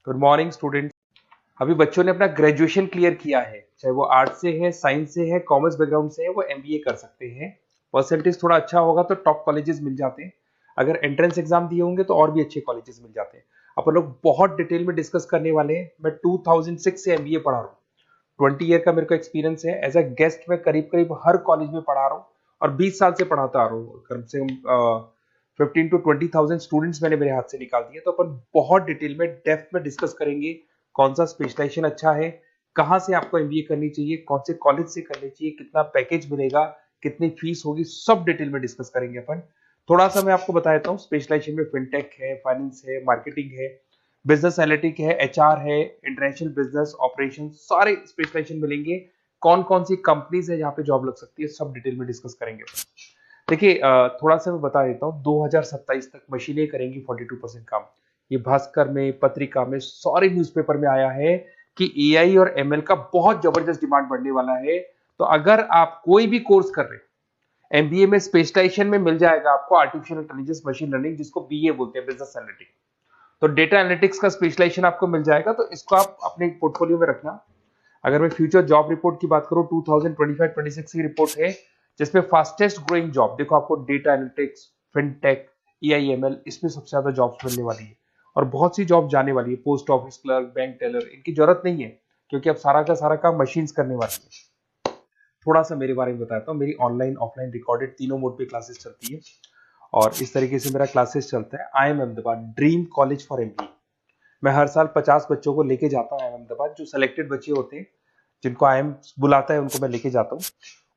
Good morning student. अभी बच्चों ने अपना ग्रेजुएशन क्लियर किया है, चाहे वो आर्ट्स से है, साइंस से है, कॉमर्स बैकग्राउंड से है, वो एमबीए कर सकते हैं। परसेंटेज थोड़ा अच्छा होगा तो टॉप कॉलेजेस मिल जाते हैं। अगर एंट्रेंस एग्जाम दिए होंगे तो और भी अच्छे कॉलेजेस मिल जाते हैं। अपन लोग बहुत डिटेल में डिस्कस करने वाले हैं। मैं 2006 से एमबीए पढ़ा रहा हूँ। 20 ईयर का मेरे को एक्सपीरियंस है। एज अ गेस्ट मैं करीब करीब हर कॉलेज में पढ़ा रहा हूँ और 20 साल से पढ़ाता आ रहा हूँ। कम से कम 15 to 20 thousand स्टूडेंट्स मैंने मेरे हाथ से निकाल दिए। तो अपन बहुत डिटेल में डेप्थ में डिस्कस करेंगे कौन सा स्पेशलाइजेशन अच्छा है, कहाँ से आपको एमबीए करनी चाहिए, कौन से कॉलेज से करनी चाहिए, कितना पैकेज मिलेगा, कितनी फीस होगी, सब डिटेल में डिस्कस करेंगे अपन। थोड़ा सा मैं आपको बता देता हूँ। स्पेशलाइजेशन में फिनटेक है, फाइनेंस है, मार्केटिंग है, बिजनेस एनालिटिक है, एचआर है, इंटरनेशनल बिजनेस ऑपरेशन, सारे स्पेशलाइजेशन मिलेंगे। कौन कौन सी कंपनीज है जहाँ पे जॉब लग सकती है, सब डिटेल में डिस्कस करेंगे। देखिए, थोड़ा सा मैं बता देता हूँ। 2027 तक मशीनें करेंगी 42% काम। ये भास्कर में, पत्रिका में, सारे न्यूज़पेपर में आया है कि एआई और एमएल का बहुत जबरदस्त डिमांड बढ़ने वाला है। तो अगर आप कोई भी कोर्स कर रहे हैं, एमबीए में स्पेशलाइजेशन में मिल जाएगा आपको आर्टिफिशियल इंटेलिजेंस, मशीन लर्निंग, जिसको बीए बोलते हैं, बिजनेस एनालिटिक्स। तो डेटा एनालिटिक्स का स्पेशलाइजेशन आपको मिल जाएगा, तो इसको आप अपने पोर्टफोलियो में रखना। अगर मैं फ्यूचर जॉब रिपोर्ट की बात करूं, 2025-26 की रिपोर्ट है, जिसमें फास्टेस्ट ग्रोइंग जॉब देखो आपको डेटा एनालिटिक्स, फिनटेक, एआईएमएल, इसमें सबसे ज्यादा जॉब्स मिलने वाली है। और बहुत सी जॉब जाने वाली है। Post office clerk, bank teller, इनकी जरूरत नहीं है क्योंकि अब सारा का सारा काम मशीन्स करने वाली है। थोड़ा सा मेरे बारे में बताता हूँ। मेरी ऑनलाइन ऑफलाइन रिकॉर्डेड तीनों मोड पे क्लासेस चलती है और इस तरीके से मेरा क्लासेस चलता है। I am Ahmedabad dream college for MBA. मैं हर साल 50 बच्चों को लेके जाता हूँ अहमदाबाद। जो सिलेक्टेड बच्चे होते हैं, जिनको आईएम बुलाता है, उनको मैं लेके जाता हूँ।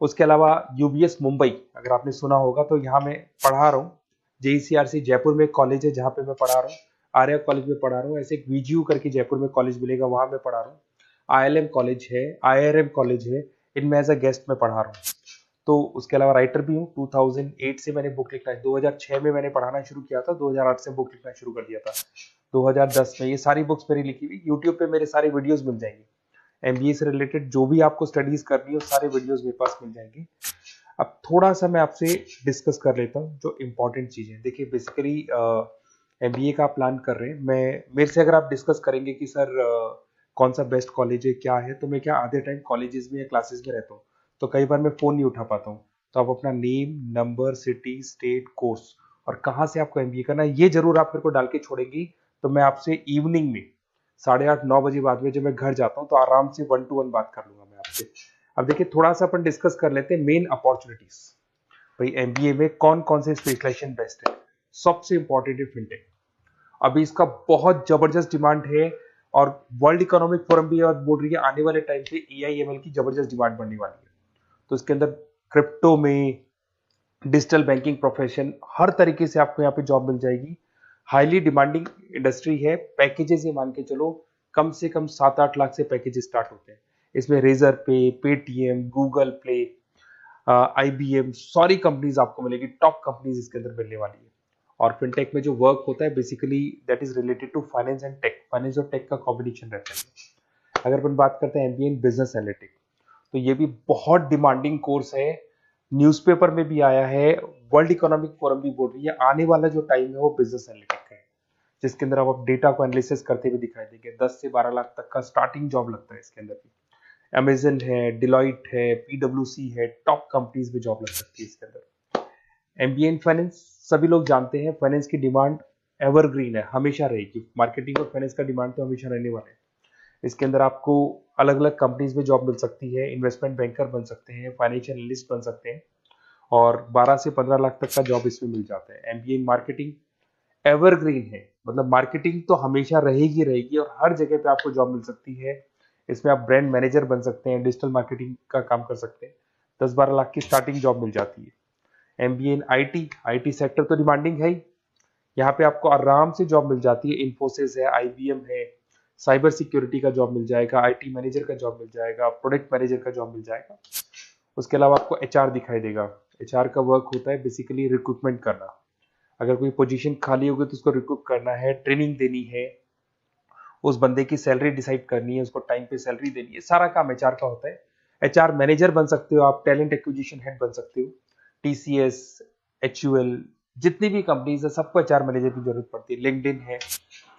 उसके अलावा यूबीएस मुंबई, अगर आपने सुना होगा, तो यहाँ मैं पढ़ा रहा हूँ। जेईसीआरसी जयपुर में कॉलेज है जहाँ पे मैं पढ़ा रहा हूँ। आर्या कॉलेज में पढ़ा रहा हूँ। ऐसे एक वीजीयू करके जयपुर में कॉलेज मिलेगा, वहां मैं पढ़ा रहा हूँ। आईएलएम कॉलेज है, आईआरएम कॉलेज है, इनमें एज अ गेस्ट में पढ़ा रहा हूँ। तो उसके अलावा राइटर भी हूँ। 2008 से मैंने बुक लिखना है। 2006 में मैंने पढ़ाना शुरू किया था, 2008 से बुक लिखना शुरू कर दिया था। 2010 में ये सारी बुक्स मेरी लिखी हुई यूट्यूब पे मेरे सारे वीडियोस मिल जाएंगे। एमबीए से रिलेटेड जो भी आपको स्टडीज करनी हो, सारे वीडियोस मेरे पास मिल जाएंगे। अब थोड़ा सा मैं आपसे डिस्कस कर लेता हूँ जो इंपॉर्टेंट चीजें। देखिए, बेसिकली एमबीए का आप प्लान कर रहे हैं, मैं मेरे से अगर आप डिस्कस करेंगे कि सर कौन सा बेस्ट कॉलेज है, क्या है, तो मैं क्या आधे टाइम कॉलेजेस में या क्लासेस में रहता हूँ, तो कई बार मैं फोन नहीं उठा पाता हूँ। तो आप अपना name, number, city, state, course और कहाँ से आपको एमबीए करना है, ये जरूर आप मेरे को डाल के छोड़ेंगी। तो मैं आपसे इवनिंग में 8:30-9 बजे बाद में जब मैं घर जाता हूँ, तो आराम से 1-to-1 बात कर लूंगा मैं आपसे। अब देखिए, थोड़ा सा अपन डिस्कस कर लेते हैं मेन अपॉर्चुनिटीज। भाई, एमबीए में कौन कौन से स्पेशलाइजेशन बेस्ट है। सबसे इंपॉर्टेंट है फिनटेक। अभी इसका बहुत जबरदस्त डिमांड है और वर्ल्ड इकोनॉमिक फोरम भी बोल रही है आने वाले टाइम पे एआईएमएल की जबरदस्त डिमांड बढ़ने वाली है। तो इसके अंदर क्रिप्टो में, डिजिटल बैंकिंग प्रोफेशन, हर तरीके से आपको यहाँ पे जॉब मिल जाएगी। हाईली डिमांडिंग इंडस्ट्री है। पैकेजेस ये मान के चलो, कम से कम 7-8 लाख से पैकेजेस स्टार्ट होते हैं। इसमें रेजर पे, पेटीएम, गूगल प्ले, आईबीएम, सारी कंपनीज आपको मिलेगी। टॉप कंपनीज इसके अंदर मिलने वाली है। और फिनटेक में जो वर्क होता है, basically that is related to finance and tech. Finance और टेक का कॉम्बिनेशन रहता है। अगर अपन बात करते हैं एमबीए इन बिजनेस एनालिटिक्स, तो ये भी बहुत डिमांडिंग कोर्स है। न्यूज़पेपर में भी आया है, वर्ल्ड इकोनॉमिक फोरम भी बोल रही है आने वाला जो टाइम है वो बिजनेस एनालिटिक्स का है, जिसके अंदर आप डेटा को एनालिसिस करते हुए दिखाई देंगे। 10 से 12 लाख तक का स्टार्टिंग जॉब लगता है इसके अंदर भी। अमेजन है, डिलॉइट है, पीडब्ल्यूसी है, टॉप कंपनीज में जॉब लग सकती है इसके अंदर। एमबीए इन फाइनेंस, सभी लोग जानते हैं फाइनेंस की डिमांड एवरग्रीन है, हमेशा रहेगी। मार्केटिंग और फाइनेंस का डिमांड तो हमेशा रहने वाला है। इसके अंदर आपको अलग अलग कंपनीज में जॉब मिल सकती है। इन्वेस्टमेंट बैंकर बन सकते हैं, फाइनेंशियल एनालिस्ट बन सकते हैं और 12 से 15 लाख तक का जॉब इसमें मिल जाता है। एमबीए इन मार्केटिंग एवरग्रीन है, मतलब मार्केटिंग तो हमेशा रहेगी रहेगी और हर जगह पे आपको जॉब मिल सकती है। इसमें आप ब्रांड मैनेजर बन सकते हैं, डिजिटल मार्केटिंग का काम कर सकते हैं। 10-12 लाख की स्टार्टिंग जॉब मिल जाती है। MBA in IT, IT sector तो डिमांडिंग है ही। यहाँ पे आपको आराम से जॉब मिल जाती है। इन्फोसिस है, आईबीएम है, साइबर सिक्योरिटी का जॉब मिल जाएगा, आईटी मैनेजर का जॉब मिल जाएगा, प्रोडक्ट मैनेजर का जॉब मिल जाएगा। उसके अलावा आपको एचआर दिखाई देगा। एचआर का वर्क होता है बेसिकली रिक्रूटमेंट करना। अगर कोई पोजीशन खाली होगी तो उसको रिक्रूट करना है, ट्रेनिंग देनी है, उस बंदे की सैलरी डिसाइड करनी है, उसको टाइम पे सैलरी देनी है, सारा काम एचआर का होता है। एचआर मैनेजर बन सकते हो आप, टैलेंट एक्विजिशन हेड बन सकते हो। टीसीएस, एचयूएल, जितनी भी कंपनीज है सबको एचआर मैनेजर की जरूरत पड़ती है। लिंक्डइन है,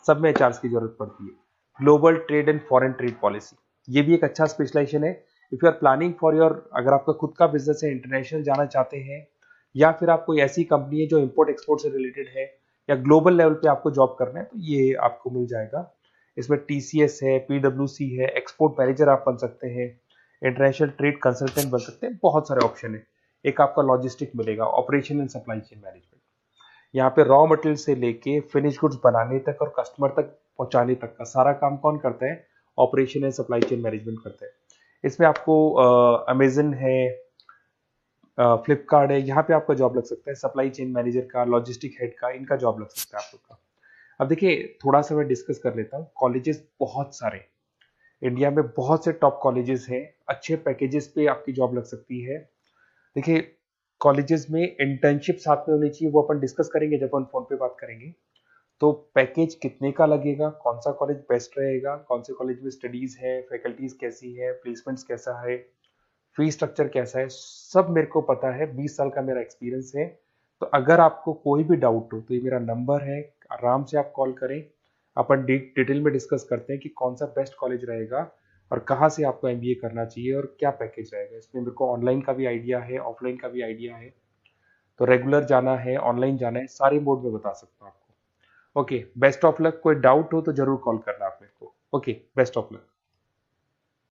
सब में एचआर की जरूरत पड़ती है। Global trade and foreign trade policy, ये भी एक अच्छा स्पेशलाइजेशन है। If you are planning for your, अगर आपका खुद का बिजनेस है, इंटरनेशनल जाना चाहते हैं, या फिर आप कोई ऐसी कंपनी है जो इंपोर्ट एक्सपोर्ट से रिलेटेड है, या ग्लोबल लेवल पे आपको जॉब करना है, तो ये आपको मिल जाएगा। इसमें टीसीएस है, पीडब्ल्यूसी है, एक्सपोर्ट मैनेजर आप बन सकते हैं, इंटरनेशनल ट्रेड कंसल्टेंट बन सकते हैं, बहुत सारे ऑप्शन है। एक आपका लॉजिस्टिक मिलेगा, operation and supply chain management, यहाँ पे रॉ मटेरियल से लेके फिनिश गुड्स बनाने तक और कस्टमर तक पहुंचाने तक का सारा काम कौन करता है? Operation and supply chain management करता है। इसमें आपको अमेजन है, फ्लिपकार्ट है, यहाँ पे आपका जॉब लग सकता है, सप्लाई चेन मैनेजर का, लॉजिस्टिक हेड का, इनका जॉब लग सकता है आप लोग का। अब देखिए, थोड़ा सा मैं डिस्कस कर लेता हूँ। कॉलेजेस बहुत सारे इंडिया में, बहुत से टॉप कॉलेजेस हैं, अच्छे पैकेजेस पे आपकी जॉब लग सकती है। देखिए, कॉलेजेस में इंटर्नशिप साथ में होनी चाहिए, वो अपन डिस्कस करेंगे जब अपन फोन पे बात करेंगे। तो पैकेज कितने का लगेगा, कौन सा कॉलेज बेस्ट रहेगा, कौन से कॉलेज में स्टडीज है, फैकल्टीज कैसी है, प्लेसमेंट्स कैसा है, फी स्ट्रक्चर कैसा है, सब मेरे को पता है, 20 साल का मेरा एक्सपीरियंस है। तो अगर आपको कोई भी डाउट हो तो ये मेरा नंबर है, आराम से आप कॉल करें। अपन डिटेल में डिस्कस करते हैं कि कौन सा बेस्ट कॉलेज रहेगा और कहाँ से आपको एमबीए करना चाहिए और क्या पैकेज रहेगा। इसमें मेरे को ऑनलाइन का भी आइडिया है, ऑफलाइन का भी आइडिया है, तो रेगुलर जाना है, ऑनलाइन जाना है, सारे मोड में बता सकता हूँ आपको। Okay, best of luck. कोई डाउट हो तो जरूर कॉल करना आप मेरे को। Okay, best of luck.